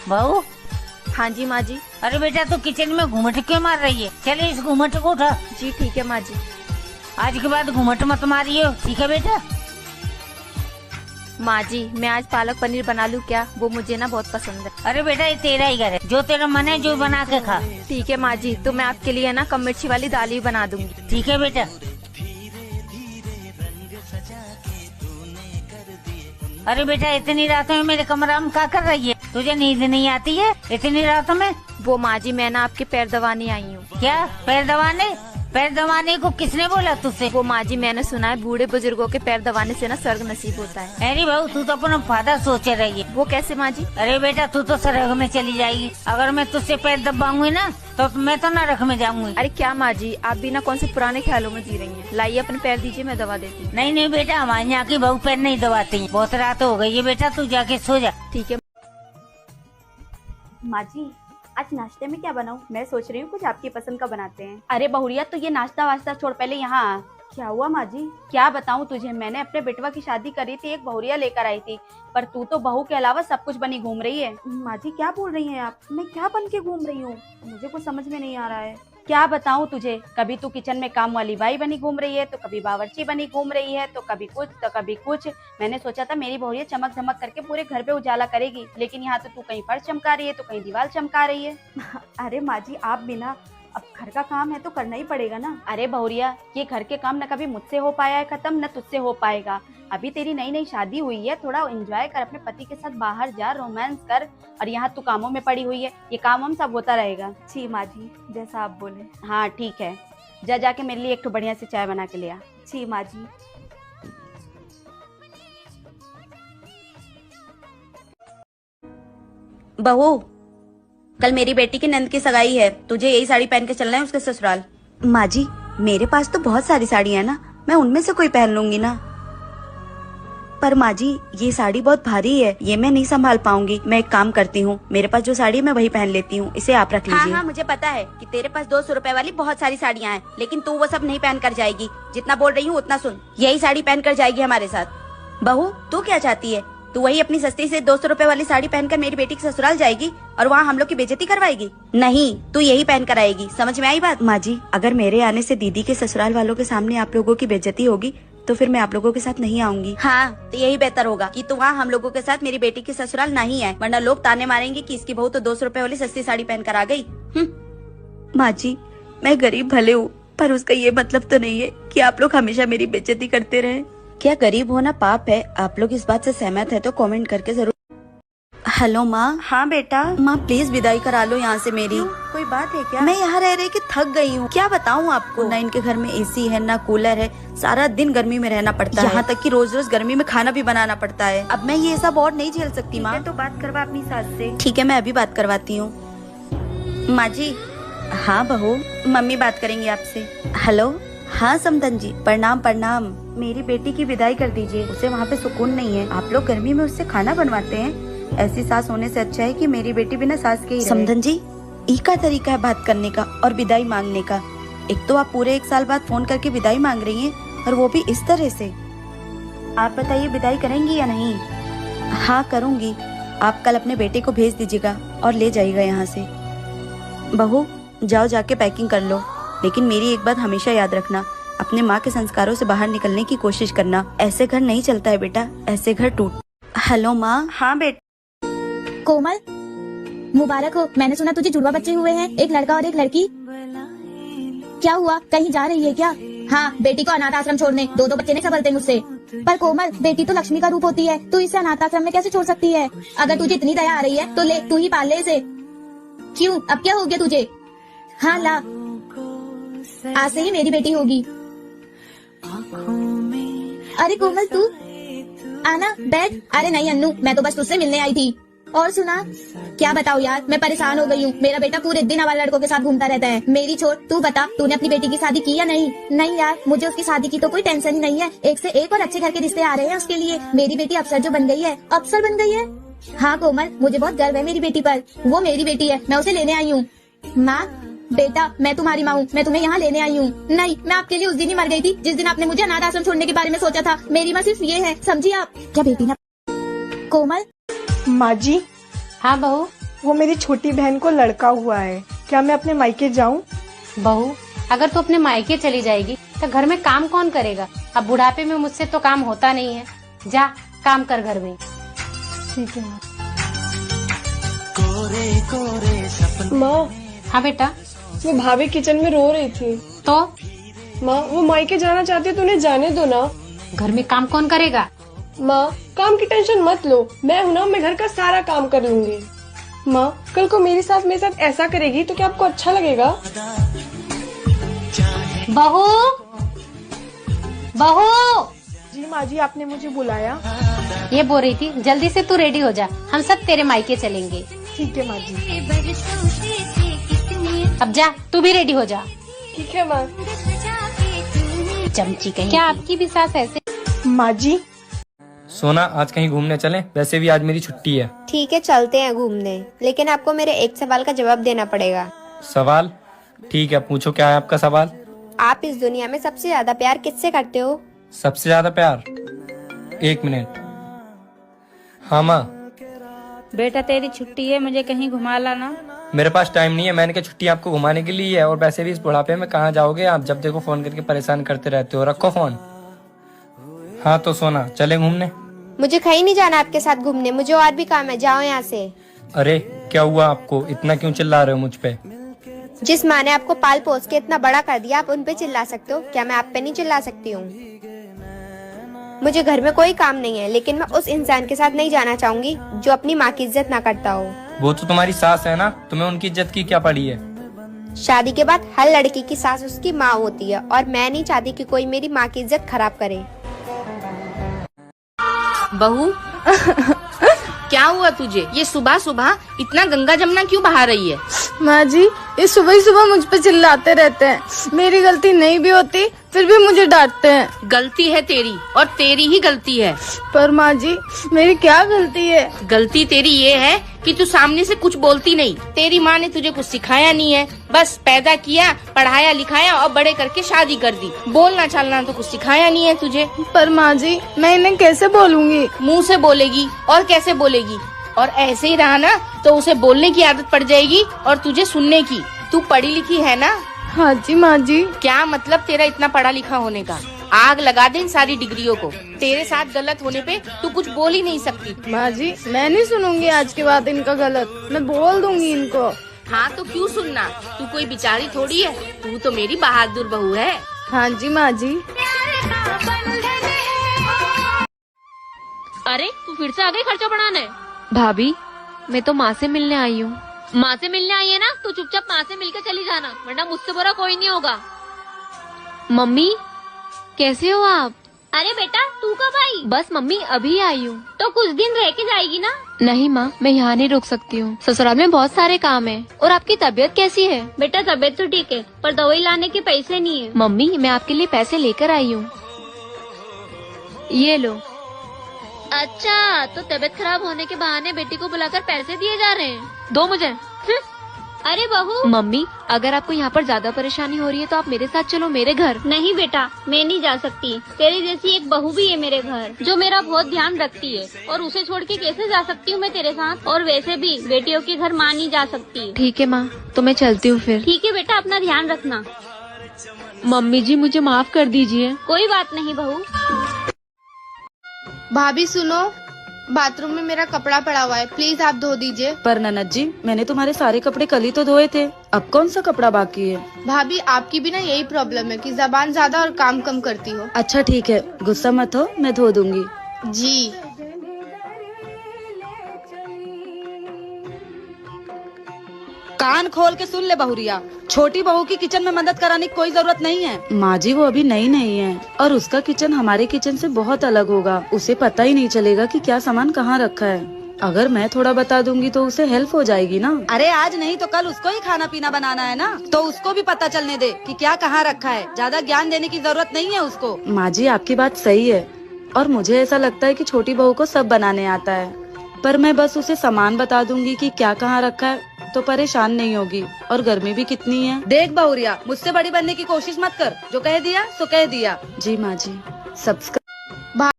बहू। हाँ जी माँ जी। अरे बेटा तू किचन में घूमट क्यों मार रही है? चले इस घूमट को उठा। जी ठीक है माँ जी। आज के बाद घूमट मत मारियो, ठीक है बेटा? माँ जी मैं आज पालक पनीर बना लूँ क्या? वो मुझे ना बहुत पसंद है। अरे बेटा ये तेरा ही घर है, जो तेरा मन है जो बना के खा। ठीक है माँ जी, तो मैं आपके लिए ना कम मिर्ची वाली दाल ही बना दूंगी। ठीक है बेटा। अरे बेटा इतनी रात में मेरे कमरा में क्या कर रही है? तुझे नींद नहीं आती है इतनी रात में? वो माँ जी मैं ना आपके पैर दबाने आई हूँ। क्या पैर दबाने? पैर दबाने को किसने बोला तुझसे? वो माँ जी मैंने सुना है बूढ़े बुजुर्गों के पैर दबाने से ना स्वर्ग नसीब होता है। अरे बहू तू तो अपना फायदा सोचे रही है। वो कैसे माँ जी? अरे बेटा तू तो स्वर्ग में चली जाएगी अगर मैं तुझसे पैर दबाऊंगी ना, तो मैं तो नरक में जाऊंगी। अरे क्या माँ जी, आप भी ना कौन से पुराने ख्यालों में जी रही हैं। लाइए अपने पैर दीजिए, मैं दबा देती हूँ। नहीं नहीं बेटा, हमारे यहाँ की बहू पैर नहीं दबाती है। बहुत रात हो गई है बेटा, तू जाके सो जा। ठीक है माँ जी आज नाश्ते में क्या बनाऊं? मैं सोच रही हूँ कुछ आपकी पसंद का बनाते हैं। अरे बहुरिया तो ये नाश्ता वास्ता छोड़, पहले यहाँ आ। क्या हुआ माँ जी? क्या बताऊं तुझे, मैंने अपने बेटवा की शादी करी थी, एक बहुरिया लेकर आई थी, पर तू तो बहू के अलावा सब कुछ बनी घूम रही है। माँ जी क्या बोल रही हैं आप? मैं क्या बन के घूम रही हूँ? मुझे कुछ समझ में नहीं आ रहा है। क्या बताऊं तुझे, कभी तू किचन में काम वाली बाई बनी घूम रही है, तो कभी बावर्ची बनी घूम रही है, तो कभी कुछ तो कभी कुछ। मैंने सोचा था मेरी बहुरिया चमक धमक करके पूरे घर पे उजाला करेगी, लेकिन यहाँ तो तू कहीं फर्श चमका रही है तो कहीं दीवार चमका रही है। अरे माँ जी आप भी ना, अब घर का काम है तो करना ही पड़ेगा ना। अरे बहुरिया ये घर के काम न कभी मुझसे हो पाया है खत्म, न तुझसे हो पाएगा। अभी तेरी नई नई शादी हुई है, थोड़ा एंजॉय कर, अपने पति के साथ बाहर जा, रोमांस कर, और यहाँ तू कामों में पड़ी हुई है। ये काम हम सब होता रहेगा। जी माँ जी जैसा आप बोले। हाँ ठीक है, जा जाके मेरे लिए एक तो बढ़िया से चाय बना के ले आ। जी माँ जी। बहू कल मेरी बेटी की नंद की सगाई है, तुझे यही साड़ी पहन के चलना है उसके ससुराल। माँ जी मेरे पास तो बहुत सारी साड़ियाँ है ना, मैं उनमें से कोई पहन लूंगी ना। पर माँ जी ये साड़ी बहुत भारी है, ये मैं नहीं संभाल पाऊंगी। मैं एक काम करती हूँ, मेरे पास जो साड़ी है मैं वही पहन लेती हूँ, इसे आप रख लीजिए। हाँ मुझे पता है कि तेरे पास 200 रुपए वाली बहुत सारी साड़ियाँ हैं, लेकिन तू वो सब नहीं पहन कर जाएगी। जितना बोल रही हूँ उतना सुन, यही साड़ी पहन कर जाएगी हमारे साथ। बहू तू क्या चाहती है? तू वही अपनी सस्ती से 200 रुपए वाली साड़ी पहनकर मेरी बेटी के ससुराल जाएगी और वहाँ हम लोग की बेइज्जती करवाएगी? नहीं, तू यही पहन कर आएगी। समझ में आई बात? माँ जी अगर मेरे आने से दीदी के ससुराल वालों के सामने आप लोगों की बेइज्जती होगी तो फिर मैं आप लोगों के साथ नहीं आऊंगी। हाँ तो यही बेहतर होगा कि तू वहाँ हम लोगों के साथ मेरी बेटी के ससुराल नहीं आए, वरना लोग ताने मारेंगे कि इसकी बहू तो 200 रुपए वाली सस्ती साड़ी पहन कर आ गई। माँ जी मैं गरीब भले हूँ, पर उसका ये मतलब तो नहीं है कि आप लोग हमेशा मेरी बेइज्जती करते रहे। क्या गरीब होना पाप है? आप लोग इस बात से सहमत है तो कमेंट करके जरूर। हेलो माँ। हाँ बेटा। माँ प्लीज विदाई करा लो यहाँ से मेरी। कोई बात है क्या? मैं यहाँ रह रही कि थक गई हूँ। क्या बताऊँ आपको, ना इनके घर में एसी है ना कूलर है, सारा दिन गर्मी में रहना पड़ता है, यहाँ तक कि रोज रोज गर्मी में खाना भी बनाना पड़ता है। अब मैं ये सब और नहीं झेल सकती माँ। तो बात करवा अपनी सास से। ठीक है मैं अभी बात करवाती हूँ। माँ जी। हाँ बहू, मम्मी बात करेंगी आपसे। हेलो। हाँ समदन जी प्रणाम प्रणाम। मेरी बेटी की विदाई कर दीजिए, उसे वहाँ पे सुकून नहीं है। आप लोग गर्मी में उससे खाना बनवाते हैं, ऐसी सास होने से अच्छा है कि मेरी बेटी बिना सास के ही रहे। समदन जी यही का तरीका है बात करने का और विदाई मांगने का। एक तो आप पूरे 1 साल बाद फोन करके विदाई मांग रही हैं और वो भी इस तरह से। आप बताइए विदाई करेंगी या नहीं? हाँ करूँगी, आप कल अपने बेटे को भेज दीजिएगा और ले जाइएगा यहाँ से। बहू जाओ जाके पैकिंग कर लो, लेकिन मेरी एक बात हमेशा याद रखना, अपने माँ के संस्कारों से बाहर निकलने की कोशिश करना। ऐसे घर नहीं चलता है बेटा, ऐसे घर टूट। हेलो माँ। हाँ बेटा। कोमल मुबारक हो, मैंने सुना तुझे जुड़वा बच्चे हुए हैं, एक लड़का और एक लड़की। क्या हुआ, कहीं जा रही है क्या? हाँ बेटी को अनाथ आश्रम छोड़ने, 2 बच्चे नहीं संभलते मुझसे। पर कोमल बेटी तो लक्ष्मी का रूप होती है, तू इसे अनाथ आश्रम में कैसे छोड़ सकती है? अगर तुझे इतनी दया आ रही है तो ले, तू ही पाल ले इसे। क्यों, अब क्या हो गया तुझे? हाँ ला, आज से ही मेरी बेटी होगी। अरे कोमल तू आना बैठ। अरे नहीं अन्नू, मैं तो बस तुझसे मिलने आई थी। और सुना? क्या बताऊँ यार, मैं परेशान हो गई हूँ। मेरा बेटा पूरे दिन आवारा लड़कों के साथ घूमता रहता है। मेरी छोड़, तू बता तूने अपनी बेटी की शादी की या नहीं? नहीं यार, मुझे उसकी शादी की तो कोई टेंशन ही नहीं है, एक से एक और अच्छे घर के रिश्ते आ रहे हैं उसके लिए। मेरी बेटी अफसर जो बन गई है। अफसर बन गई है? हाँ कोमल, मुझे बहुत गर्व है मेरी बेटी पर। वो मेरी बेटी है, मैं उसे लेने आई हूँ। माँ बेटा मैं तुम्हारी माँ हूँ, मैं तुम्हें यहाँ लेने आई हूँ। नहीं, मैं आपके लिए उस दिन ही मर गई थी जिस दिन आपने मुझे अनाथ आश्रम छोड़ने के बारे में सोचा था। मेरी माँ सिर्फ ये है, समझी आप? क्या बेटी ना? कोमल। माँ जी। हाँ बहू। वो मेरी छोटी बहन को लड़का हुआ है, क्या मैं अपने मायके जाऊँ? बहू, अगर तू अपने मायके चली जाएगी तो घर में काम कौन करेगा? अब बुढ़ापे में मुझसे तो काम होता नहीं है। जा काम कर घर में। ठीक है माँ। हाँ बेटा। वो भाभी किचन में रो रही थी। तो माँ, वो मायके जाना चाहती है तो उन्हें जाने दो ना। घर में काम कौन करेगा? माँ, काम की टेंशन मत लो, मैं हूँ ना, मैं घर का सारा काम कर लूंगी। माँ, कल को मेरे साथ ऐसा करेगी तो क्या आपको अच्छा लगेगा? बहू, बहू। जी माँ जी, आपने मुझे बुलाया? ये बोल रही थी जल्दी से तू रेडी हो जा, हम सब तेरे मायके चलेंगे। ठीक है माँ जी। अब जा तू भी रेडी हो जा। ठीक है माँ। चमची कहीं। क्या आपकी भी सास ऐसे? माँ जी। सोना, आज कहीं घूमने चलें? वैसे भी आज मेरी छुट्टी है। ठीक है, चलते हैं घूमने, लेकिन आपको मेरे एक सवाल का जवाब देना पड़ेगा। सवाल? ठीक है, पूछो, क्या है आपका सवाल? आप इस दुनिया में सबसे ज्यादा प्यार किससे करते हो? सबसे ज्यादा प्यार? 1 मिनट। हाँ माँ। बेटा तेरी छुट्टी है, मुझे कहीं घुमा लाना। मेरे पास टाइम नहीं है, मैंने कहा छुट्टी आपको घुमाने के लिए है, और वैसे भी इस बुढ़ापे में कहाँ जाओगे आप, जब देखो फोन करके परेशान करते रहते हो। रखो फोन। हाँ तो सोना, चले घूमने? मुझे कहीं नहीं जाना आपके साथ घूमने, मुझे और भी काम है, जाओ यहाँ से। अरे क्या हुआ आपको, इतना क्यों चिल्ला रहे हो मुझ पे? जिस माँ ने आपको पाल पोस के इतना बड़ा कर दिया, आप उन पे चिल्ला सकते हो? क्या मैं आप पे नहीं चिल्ला सकती हूँ? मुझे घर में कोई काम नहीं है, लेकिन मैं उस इंसान के साथ नहीं जाना चाहूंगी जो अपनी माँ की इज्जत ना करता हो। वो तो तुम्हारी सास है ना, तुम्हें उनकी इज्जत की क्या पड़ी है? शादी के बाद हर लड़की की सास उसकी माँ होती है, और मैं नहीं चाहती कि कोई मेरी माँ की इज्जत खराब करे। बहू क्या हुआ तुझे? ये सुबह सुबह इतना गंगा जमुना क्यों बहा रही है? माँ जी, ये सुबह ही सुबह मुझ पे चिल्लाते रहते हैं, मेरी गलती नहीं भी होती फिर भी मुझे डांटते हैं। गलती है तेरी, और तेरी ही गलती है। पर माँ जी, मेरी क्या गलती है? गलती तेरी ये है कि तू सामने से कुछ बोलती नहीं। तेरी माँ ने तुझे कुछ सिखाया नहीं है, बस पैदा किया, पढ़ाया लिखाया और बड़े करके शादी कर दी। बोलना चालना तो कुछ सिखाया नहीं है तुझे। पर माँ जी, मैं इन्हें कैसे बोलूँगी? मुँह से बोलेगी, और कैसे बोलेगी? और ऐसे ही रहा ना तो उसे बोलने की आदत पड़ जाएगी और तुझे सुनने की। तू पढ़ी लिखी है ना? हाँ जी माँ जी। क्या मतलब तेरा इतना पढ़ा लिखा होने का? आग लगा दे इन सारी डिग्रियों को। तेरे साथ गलत होने पे तू कुछ बोल ही नहीं सकती। माँ जी, मैं नहीं सुनूंगी आज के बाद इनका गलत, मैं बोल दूंगी इनको। हाँ तो क्यों सुनना, तू कोई बेचारी थोड़ी है, तू तो मेरी बहादुर बहू है। हाँ जी माँ जी। अरे तू फिर से आ गई खर्चा बढ़ाने? भाभी, मैं तो माँ से मिलने आई हूँ। माँ से मिलने आई है ना, तो चुपचाप माँ से मिलकर चली जाना, वरना मुझसे बुरा कोई नहीं होगा। मम्मी, कैसे हो आप? अरे बेटा तू कब आई? बस मम्मी, अभी आई हूँ। तो कुछ दिन रह के जाएगी ना? नहीं माँ, मैं यहाँ नहीं रुक सकती हूँ, ससुराल में बहुत सारे काम है। और आपकी तबीयत कैसी है? बेटा तबीयत तो ठीक है, पर दवाई लाने के पैसे नहीं है। मम्मी, मैं आपके लिए पैसे लेकर आई हूँ, ये लो। अच्छा, तो तबीयत खराब होने के बहाने बेटी को बुलाकर पैसे दिए जा रहे हैं? दो मुझे। अरे बहू। मम्मी, अगर आपको यहाँ पर ज्यादा परेशानी हो रही है तो आप मेरे साथ चलो, मेरे घर। नहीं बेटा, मैं नहीं जा सकती। तेरी जैसी एक बहू भी है मेरे घर, जो मेरा बहुत ध्यान रखती है, और उसे छोड़ के कैसे जा सकती हूँ मैं तेरे साथ? और वैसे भी बेटियों के घर माँ नहीं जा सकती। ठीक है माँ, तो मैं चलती हूँ फिर। ठीक है बेटा, अपना ध्यान रखना। मम्मी जी, मुझे माफ कर दीजिए। कोई बात नहीं बहू। भाभी सुनो, बाथरूम में मेरा कपड़ा पड़ा हुआ है, प्लीज आप धो दीजिए। पर ननद जी, मैंने तुम्हारे सारे कपड़े कल ही तो धोए थे, अब कौन सा कपड़ा बाकी है? भाभी, आपकी भी ना यही प्रॉब्लम है कि जबान ज्यादा और काम कम करती हो। अच्छा ठीक है, गुस्सा मत हो, मैं धो दूंगी। जी। कान खोल के सुन ले बहुरिया, छोटी बहू की किचन में मदद कराने की कोई जरूरत नहीं है। माँ जी, वो अभी नई नहीं है, और उसका किचन हमारे किचन से बहुत अलग होगा, उसे पता ही नहीं चलेगा कि क्या सामान कहाँ रखा है। अगर मैं थोड़ा बता दूंगी तो उसे हेल्प हो जाएगी ना। अरे आज नहीं तो कल उसको ही खाना पीना बनाना है ना, तो उसको भी पता चलने दे कि क्या कहाँ रखा है। ज्यादा ज्ञान देने की जरूरत नहीं है उसको। माँ जी, आपकी बात सही है, और मुझे ऐसा लगता है कि छोटी बहू को सब बनाने आता है, पर मैं बस उसे सामान बता दूंगी कि क्या कहाँ रखा है तो परेशान नहीं होगी। और गर्मी भी कितनी है। देख बहुरिया, मुझसे बड़ी बनने की कोशिश मत कर, जो कह दिया सो कह दिया। जी माँ जी, सब्सक्राइब